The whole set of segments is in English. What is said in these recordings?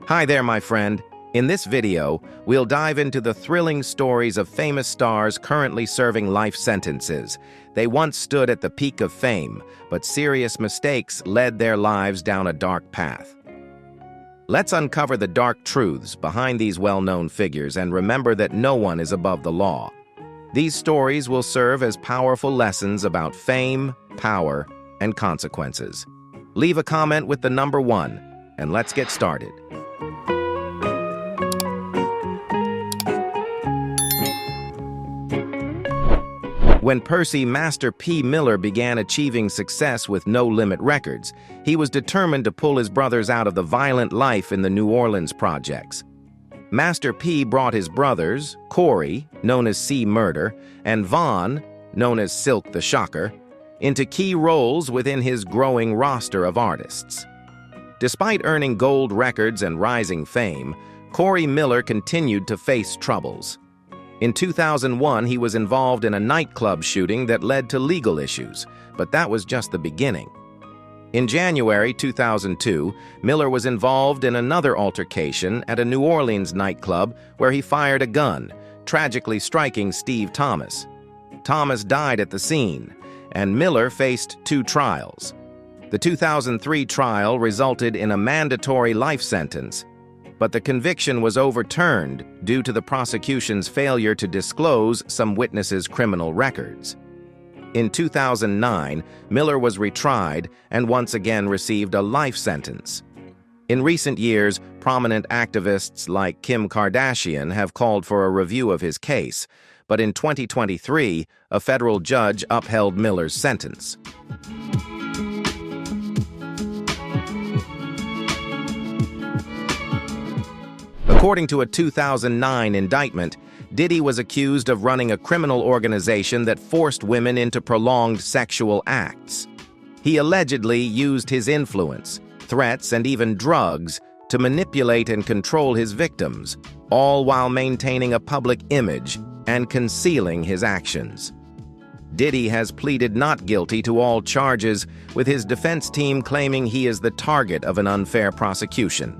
Hi there, my friend. In this video, we'll dive into the thrilling stories of famous stars currently serving life sentences. They once stood at the peak of fame, but serious mistakes led their lives down a dark path. Let's uncover the dark truths behind these well-known figures and remember that no one is above the law. These stories will serve as powerful lessons about fame, power, and consequences. Leave a comment with the number 1, and let's get started. When Percy Master P. Miller began achieving success with No Limit Records, he was determined to pull his brothers out of the violent life in the New Orleans projects. Master P brought his brothers, Corey, known as C. Murder, and Vaughn, known as Silk the Shocker, into key roles within his growing roster of artists. Despite earning gold records and rising fame, Corey Miller continued to face troubles. In 2001, he was involved in a nightclub shooting that led to legal issues, but that was just the beginning. In January 2002, Miller was involved in another altercation at a New Orleans nightclub where he fired a gun, tragically striking Steve Thomas. Thomas died at the scene, and Miller faced 2 trials. The 2003 trial resulted in a mandatory life sentence, but the conviction was overturned due to the prosecution's failure to disclose some witnesses' criminal records. In 2009, Miller was retried and once again received a life sentence. In recent years, prominent activists like Kim Kardashian have called for a review of his case, but in 2023, a federal judge upheld Miller's sentence. According to a 2009 indictment, Diddy was accused of running a criminal organization that forced women into prolonged sexual acts. He allegedly used his influence, threats, and even drugs to manipulate and control his victims, all while maintaining a public image and concealing his actions. Diddy has pleaded not guilty to all charges, with his defense team claiming he is the target of an unfair prosecution.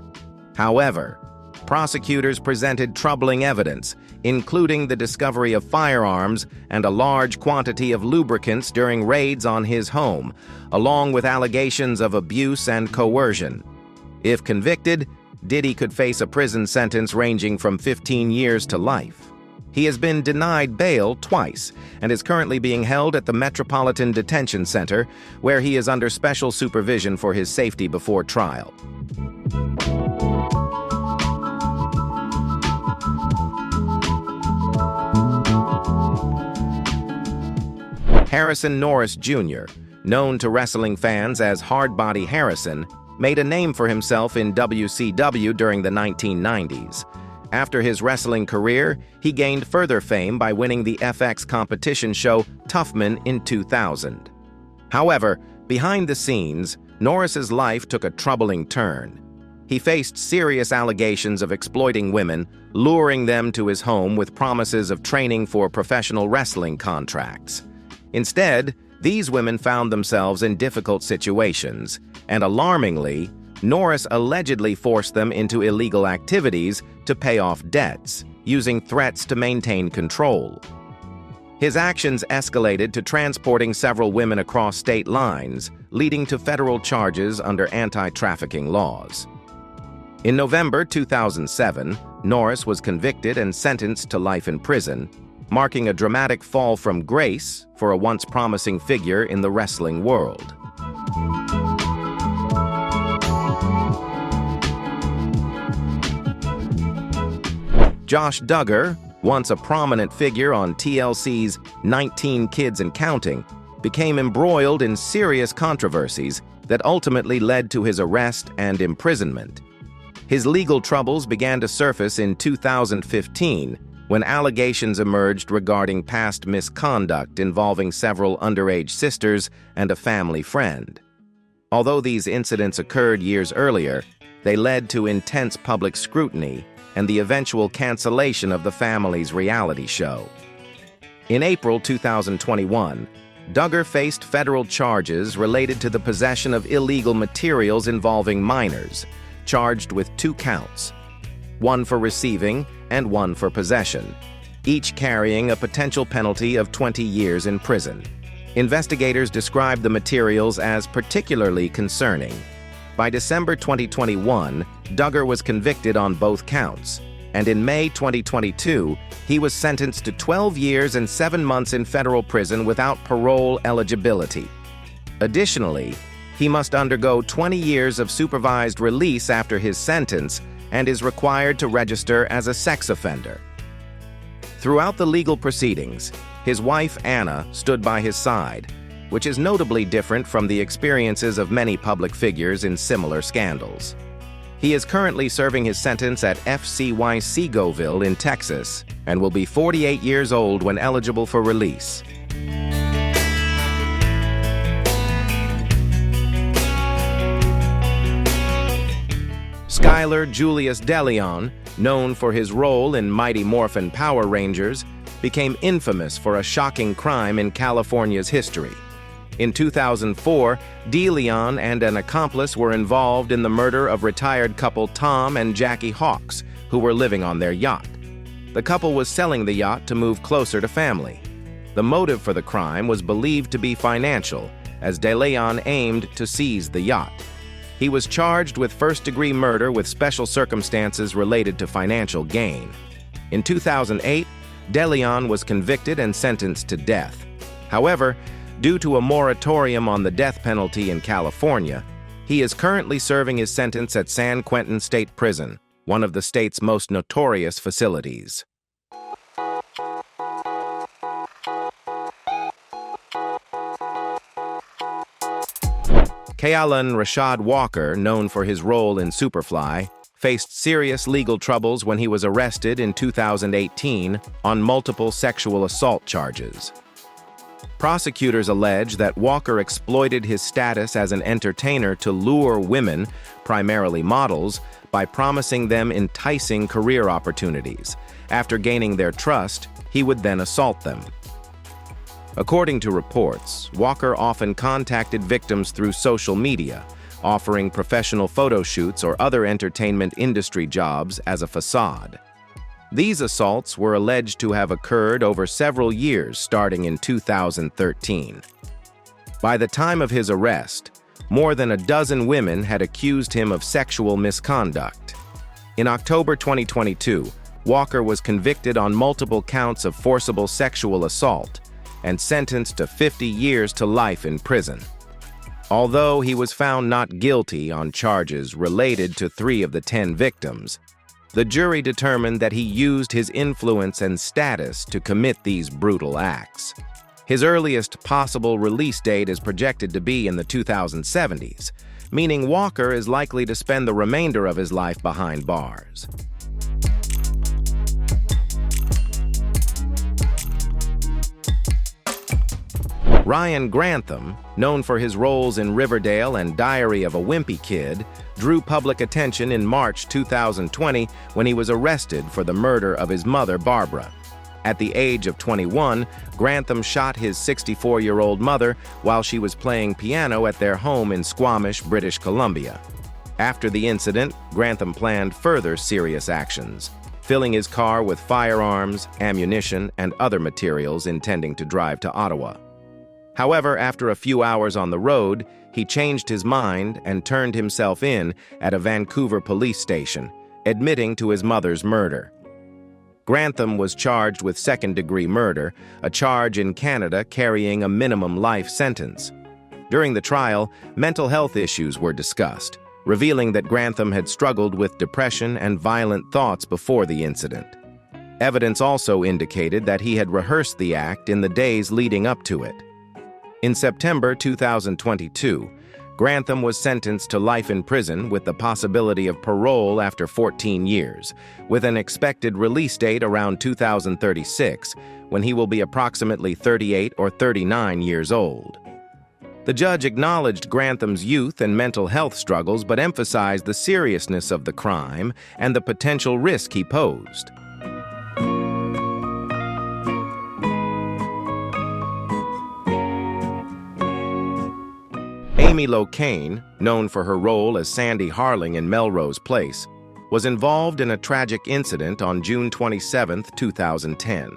However, prosecutors presented troubling evidence, including the discovery of firearms and a large quantity of lubricants during raids on his home, along with allegations of abuse and coercion. If convicted, Diddy could face a prison sentence ranging from 15 years to life. He has been denied bail twice and is currently being held at the Metropolitan Detention Center, where he is under special supervision for his safety before trial. Harrison Norris Jr., known to wrestling fans as Hardbody Harrison, made a name for himself in WCW during the 1990s. After his wrestling career, he gained further fame by winning the FX competition show Toughman in 2000. However, behind the scenes, Norris's life took a troubling turn. He faced serious allegations of exploiting women, luring them to his home with promises of training for professional wrestling contracts. Instead, these women found themselves in difficult situations, and alarmingly, Norris allegedly forced them into illegal activities to pay off debts, using threats to maintain control. His actions escalated to transporting several women across state lines, leading to federal charges under anti-trafficking laws. In November 2007, Norris was convicted and sentenced to life in prison, marking a dramatic fall from grace for a once promising figure in the wrestling world. Josh Duggar, once a prominent figure on TLC's 19 Kids and Counting, became embroiled in serious controversies that ultimately led to his arrest and imprisonment. His legal troubles began to surface in 2015, when allegations emerged regarding past misconduct involving several underage sisters and a family friend. Although these incidents occurred years earlier, they led to intense public scrutiny and the eventual cancellation of the family's reality show. In April 2021, Duggar faced federal charges related to the possession of illegal materials involving minors, charged with 2 counts, one for receiving and one for possession, each carrying a potential penalty of 20 years in prison. Investigators described the materials as particularly concerning. By December 2021, Duggar was convicted on both counts, and in May 2022, he was sentenced to 12 years and 7 months in federal prison without parole eligibility. Additionally, he must undergo 20 years of supervised release after his sentence and is required to register as a sex offender. Throughout the legal proceedings, his wife Anna stood by his side, which is notably different from the experiences of many public figures in similar scandals. He is currently serving his sentence at FCY Seagoville in Texas and will be 48 years old when eligible for release. Skylar Julius Deleon, known for his role in Mighty Morphin Power Rangers, became infamous for a shocking crime in California's history. In 2004, Deleon and an accomplice were involved in the murder of retired couple Tom and Jackie Hawks, who were living on their yacht. The couple was selling the yacht to move closer to family. The motive for the crime was believed to be financial, as Deleon aimed to seize the yacht. He was charged with first-degree murder with special circumstances related to financial gain. In 2008, Deleon was convicted and sentenced to death. However, due to a moratorium on the death penalty in California, he is currently serving his sentence at San Quentin State Prison, one of the state's most notorious facilities. Kaalan Walker, known for his role in Superfly, faced serious legal troubles when he was arrested in 2018 on multiple sexual assault charges. Prosecutors allege that Walker exploited his status as an entertainer to lure women, primarily models, by promising them enticing career opportunities. After gaining their trust, he would then assault them. According to reports, Walker often contacted victims through social media, offering professional photo shoots or other entertainment industry jobs as a facade. These assaults were alleged to have occurred over several years, starting in 2013. By the time of his arrest, more than a dozen women had accused him of sexual misconduct. In October 2022, Walker was convicted on multiple counts of forcible sexual assault and sentenced to 50 years to life in prison. Although he was found not guilty on charges related to 3 of the 10 victims, the jury determined that he used his influence and status to commit these brutal acts. His earliest possible release date is projected to be in the 2070s, meaning Walker is likely to spend the remainder of his life behind bars. Ryan Grantham, known for his roles in Riverdale and Diary of a Wimpy Kid, drew public attention in March 2020 when he was arrested for the murder of his mother, Barbara. At the age of 21, Grantham shot his 64-year-old mother while she was playing piano at their home in Squamish, British Columbia. After the incident, Grantham planned further serious actions, filling his car with firearms, ammunition, and other materials intending to drive to Ottawa. However, after a few hours on the road, he changed his mind and turned himself in at a Vancouver police station, admitting to his mother's murder. Grantham was charged with second-degree murder, a charge in Canada carrying a minimum life sentence. During the trial, mental health issues were discussed, revealing that Grantham had struggled with depression and violent thoughts before the incident. Evidence also indicated that he had rehearsed the act in the days leading up to it. In September 2022, Grantham was sentenced to life in prison with the possibility of parole after 14 years, with an expected release date around 2036, when he will be approximately 38 or 39 years old. The judge acknowledged Grantham's youth and mental health struggles but emphasized the seriousness of the crime and the potential risk he posed. Amy Locane, known for her role as Sandy Harling in Melrose Place, was involved in a tragic incident on June 27, 2010.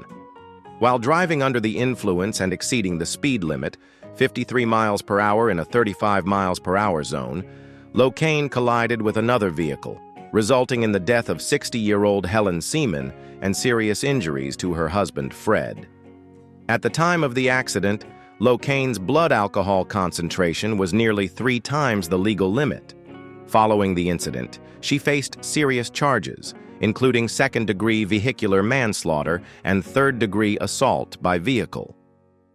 While driving under the influence and exceeding the speed limit, 53 miles per hour in a 35 miles per hour zone, Locane collided with another vehicle, resulting in the death of 60-year-old Helen Seaman and serious injuries to her husband, Fred. At the time of the accident, Locane's blood alcohol concentration was nearly 3 times the legal limit. Following the incident, she faced serious charges, including second-degree vehicular manslaughter and third-degree assault by vehicle.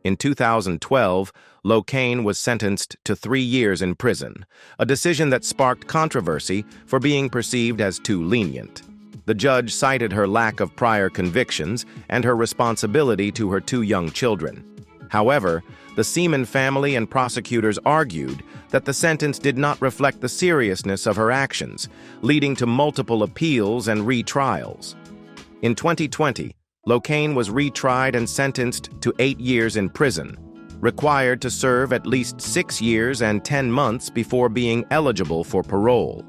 In 2012, Locane was sentenced to 3 years in prison, a decision that sparked controversy for being perceived as too lenient. The judge cited her lack of prior convictions and her responsibility to her 2 young children. However, the Seaman family and prosecutors argued that the sentence did not reflect the seriousness of her actions, leading to multiple appeals and retrials. In 2020, Locane was retried and sentenced to 8 years in prison, required to serve at least 6 years and 10 months before being eligible for parole.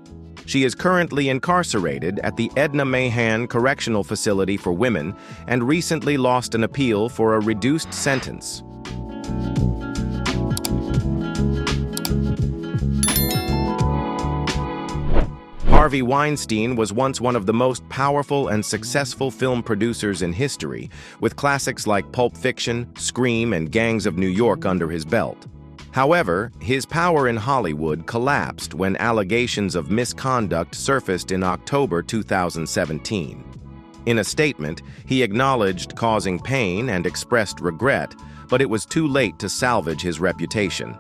She is currently incarcerated at the Edna Mahan Correctional Facility for Women and recently lost an appeal for a reduced sentence. Harvey Weinstein was once one of the most powerful and successful film producers in history, with classics like Pulp Fiction, Scream, and Gangs of New York under his belt. However, his power in Hollywood collapsed when allegations of misconduct surfaced in October 2017. In a statement, he acknowledged causing pain and expressed regret, but it was too late to salvage his reputation.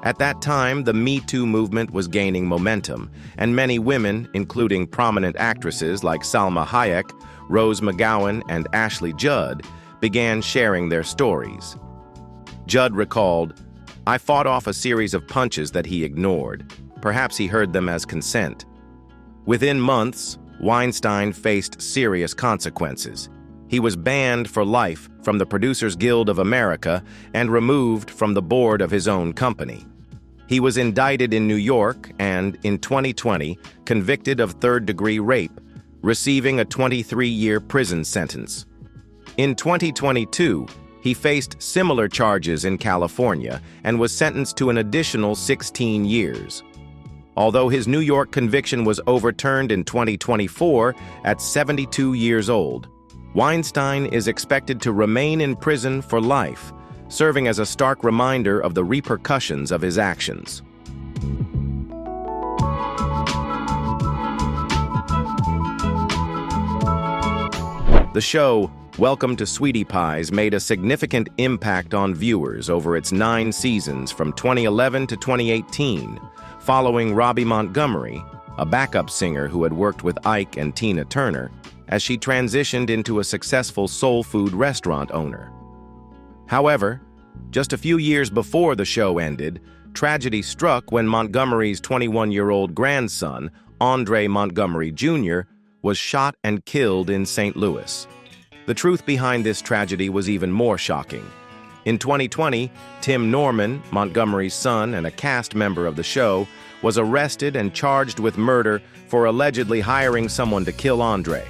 At that time, the Me Too movement was gaining momentum, and many women, including prominent actresses like Salma Hayek, Rose McGowan, and Ashley Judd, began sharing their stories. Judd recalled, "I fought off a series of punches that he ignored. Perhaps he heard them as consent." Within months, Weinstein faced serious consequences. He was banned for life from the Producers Guild of America and removed from the board of his own company. He was indicted in New York and, in 2020, convicted of third-degree rape, receiving a 23-year prison sentence. In 2022, he faced similar charges in California and was sentenced to an additional 16 years. Although his New York conviction was overturned in 2024 at 72 years old, Weinstein is expected to remain in prison for life, serving as a stark reminder of the repercussions of his actions. The show, Welcome to Sweetie Pies, made a significant impact on viewers over its 9 seasons from 2011 to 2018, following Robbie Montgomery, a backup singer who had worked with Ike and Tina Turner, as she transitioned into a successful soul food restaurant owner. However, just a few years before the show ended, tragedy struck when Montgomery's 21-year-old grandson, Andre Montgomery Jr., was shot and killed in St. Louis. The truth behind this tragedy was even more shocking. In 2020, Tim Norman, Montgomery's son and a cast member of the show, was arrested and charged with murder for allegedly hiring someone to kill Andre.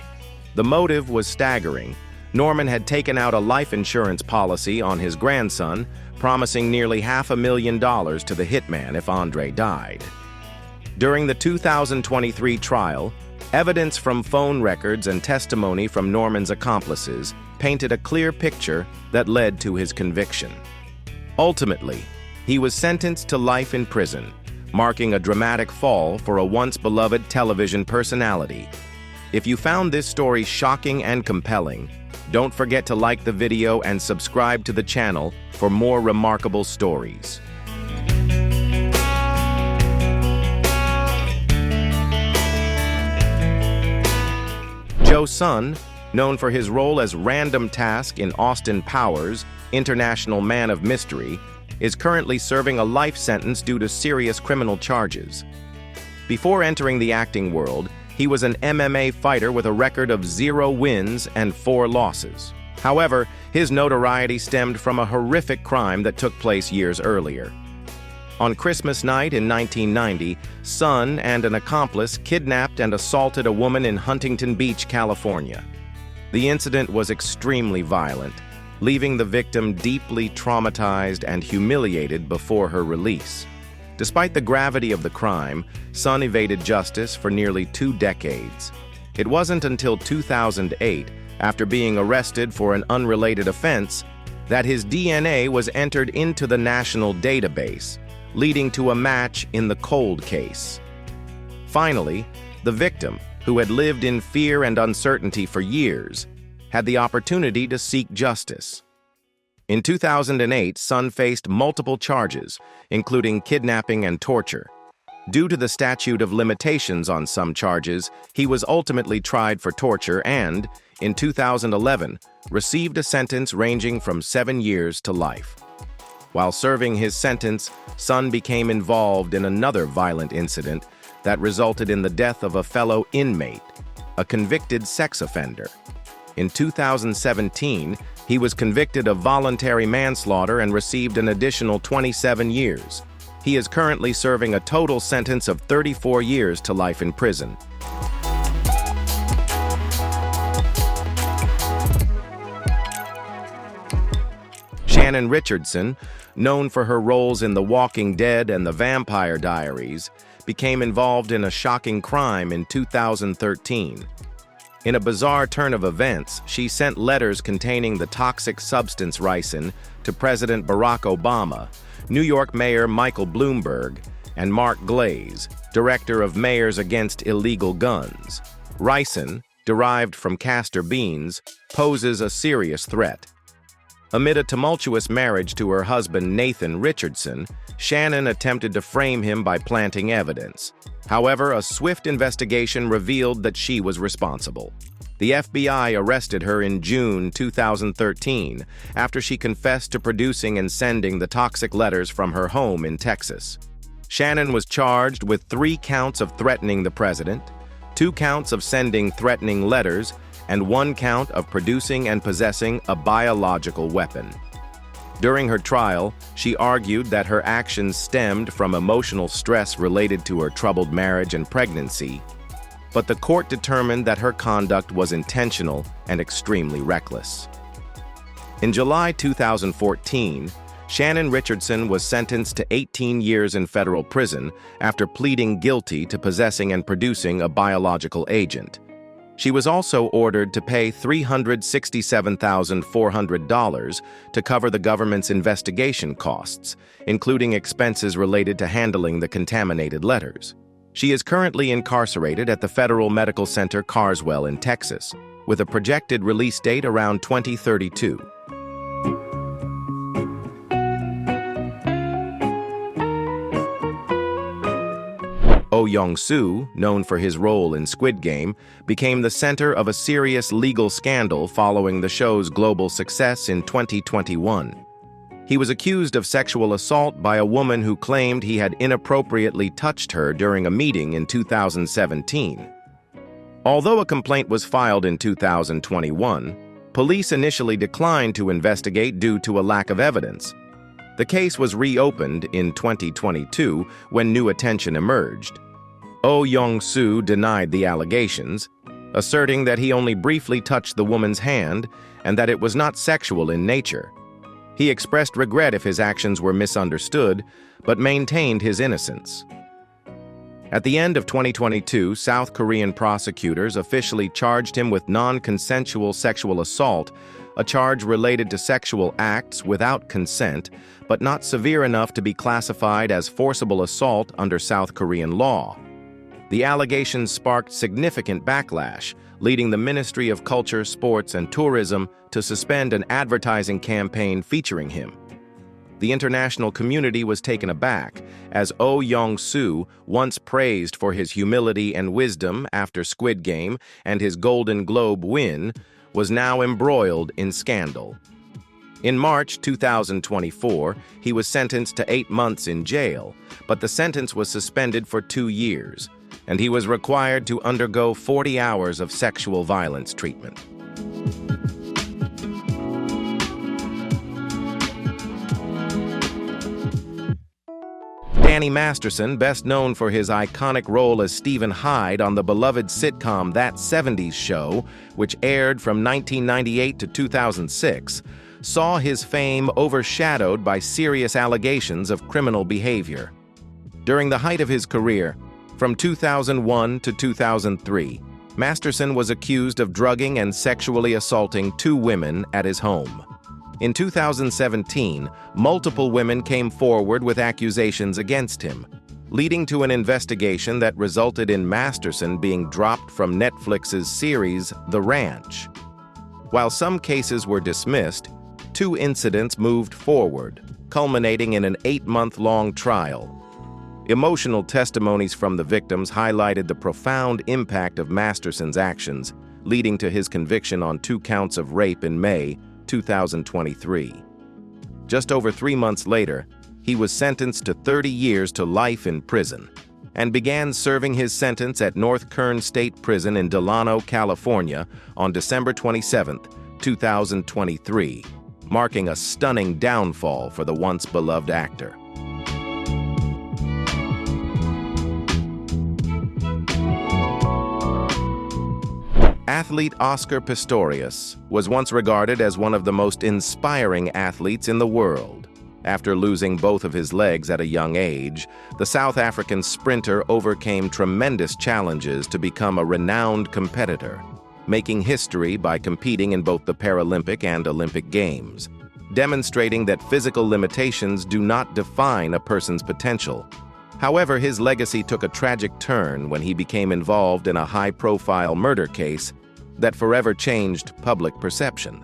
The motive was staggering. Norman had taken out a life insurance policy on his grandson, promising nearly $500,000 to the hitman if Andre died. During the 2023 trial, evidence from phone records and testimony from Norman's accomplices painted a clear picture that led to his conviction. Ultimately, he was sentenced to life in prison, marking a dramatic fall for a once-beloved television personality. If you found this story shocking and compelling, don't forget to like the video and subscribe to the channel for more remarkable stories. Joe Sun, known for his role as Random Task in Austin Powers' International Man of Mystery, is currently serving a life sentence due to serious criminal charges. Before entering the acting world, he was an MMA fighter with a record of 0 wins and 4 losses. However, his notoriety stemmed from a horrific crime that took place years earlier. On Christmas night in 1990, Sun and an accomplice kidnapped and assaulted a woman in Huntington Beach, California. The incident was extremely violent, leaving the victim deeply traumatized and humiliated before her release. Despite the gravity of the crime, Sun evaded justice for nearly 2 decades. It wasn't until 2008, after being arrested for an unrelated offense, that his DNA was entered into the national database, leading to a match in the cold case. Finally, the victim, who had lived in fear and uncertainty for years, had the opportunity to seek justice. In 2008, Sun faced multiple charges, including kidnapping and torture. Due to the statute of limitations on some charges, he was ultimately tried for torture and, in 2011, received a sentence ranging from 7 years to life. While serving his sentence, Sun became involved in another violent incident that resulted in the death of a fellow inmate, a convicted sex offender. In 2017, he was convicted of voluntary manslaughter and received an additional 27 years. He is currently serving a total sentence of 34 years to life in prison. Shannon Richardson, known for her roles in The Walking Dead and The Vampire Diaries, became involved in a shocking crime in 2013. In a bizarre turn of events, she sent letters containing the toxic substance ricin to President Barack Obama, New York Mayor Michael Bloomberg, and Mark Glaze, director of Mayors Against Illegal Guns. Ricin, derived from castor beans, poses a serious threat. Amid a tumultuous marriage to her husband Nathan Richardson, Shannon attempted to frame him by planting evidence. However, a swift investigation revealed that she was responsible. The FBI arrested her in June 2013 after she confessed to producing and sending the toxic letters from her home in Texas. Shannon was charged with 3 counts of threatening the president, 2 counts of sending threatening letters, and 1 count of producing and possessing a biological weapon. During her trial, she argued that her actions stemmed from emotional stress related to her troubled marriage and pregnancy, but the court determined that her conduct was intentional and extremely reckless. In July 2014, Shannon Richardson was sentenced to 18 years in federal prison after pleading guilty to possessing and producing a biological agent. She was also ordered to pay $367,400 to cover the government's investigation costs, including expenses related to handling the contaminated letters. She is currently incarcerated at the Federal Medical Center Carswell in Texas, with a projected release date around 2032. Yeong-su, known for his role in Squid Game, became the center of a serious legal scandal following the show's global success in 2021. He was accused of sexual assault by a woman who claimed he had inappropriately touched her during a meeting in 2017. Although a complaint was filed in 2021, police initially declined to investigate due to a lack of evidence. The case was reopened in 2022 when new attention emerged. Yeong-su denied the allegations, asserting that he only briefly touched the woman's hand and that it was not sexual in nature. He expressed regret if his actions were misunderstood, but maintained his innocence. At the end of 2022, South Korean prosecutors officially charged him with non-consensual sexual assault, a charge related to sexual acts without consent, but not severe enough to be classified as forcible assault under South Korean law. The allegations sparked significant backlash, leading the Ministry of Culture, Sports, and Tourism to suspend an advertising campaign featuring him. The international community was taken aback, as Yeong-su, once praised for his humility and wisdom after Squid Game and his Golden Globe win, was now embroiled in scandal. In March 2024, he was sentenced to 8 months in jail, but the sentence was suspended for 2 years, and he was required to undergo 40 hours of sexual violence treatment. Danny Masterson, best known for his iconic role as Stephen Hyde on the beloved sitcom That 70s Show, which aired from 1998 to 2006, saw his fame overshadowed by serious allegations of criminal behavior. During the height of his career, from 2001 to 2003, Masterson was accused of drugging and sexually assaulting 2 women at his home. In 2017, multiple women came forward with accusations against him, leading to an investigation that resulted in Masterson being dropped from Netflix's series The Ranch. While some cases were dismissed, 2 incidents moved forward, culminating in an 8-month-long trial. Emotional testimonies from the victims highlighted the profound impact of Masterson's actions, leading to his conviction on 2 counts of rape in May 2023. Just over 3 months later, he was sentenced to 30 years to life in prison and began serving his sentence at North Kern State Prison in Delano, California on December 27, 2023, marking a stunning downfall for the once beloved actor. Athlete Oscar Pistorius was once regarded as one of the most inspiring athletes in the world. After losing both of his legs at a young age, the South African sprinter overcame tremendous challenges to become a renowned competitor, making history by competing in both the Paralympic and Olympic Games, demonstrating that physical limitations do not define a person's potential. However, his legacy took a tragic turn when he became involved in a high-profile murder case that forever changed public perception.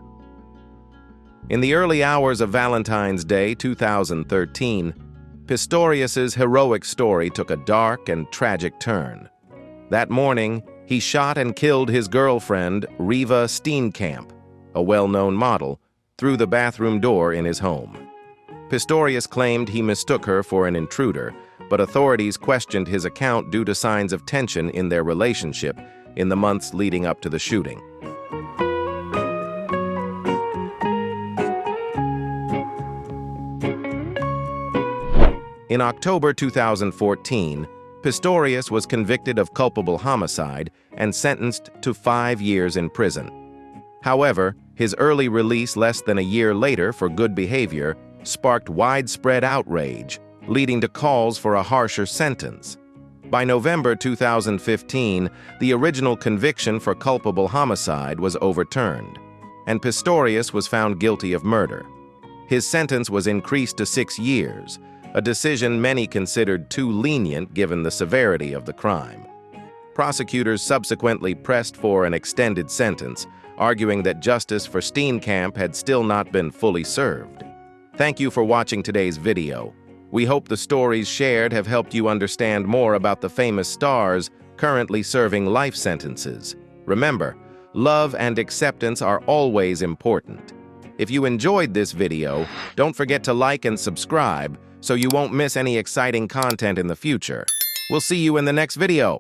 In the early hours of Valentine's Day 2013, Pistorius's heroic story took a dark and tragic turn. That morning, he shot and killed his girlfriend, Riva Steenkamp, a well-known model, through the bathroom door in his home. Pistorius claimed he mistook her for an intruder, but authorities questioned his account due to signs of tension in their relationship in the months leading up to the shooting. In October 2014, Pistorius was convicted of culpable homicide and sentenced to 5 years in prison. However, his early release less than a year later for good behavior sparked widespread outrage, leading to calls for a harsher sentence. By November 2015, the original conviction for culpable homicide was overturned, and Pistorius was found guilty of murder. His sentence was increased to 6 years, a decision many considered too lenient given the severity of the crime. Prosecutors subsequently pressed for an extended sentence, arguing that justice for Steenkamp had still not been fully served. Thank you for watching today's video. We hope the stories shared have helped you understand more about the famous stars currently serving life sentences. Remember, love and acceptance are always important. If you enjoyed this video, don't forget to like and subscribe so you won't miss any exciting content in the future. We'll see you in the next video.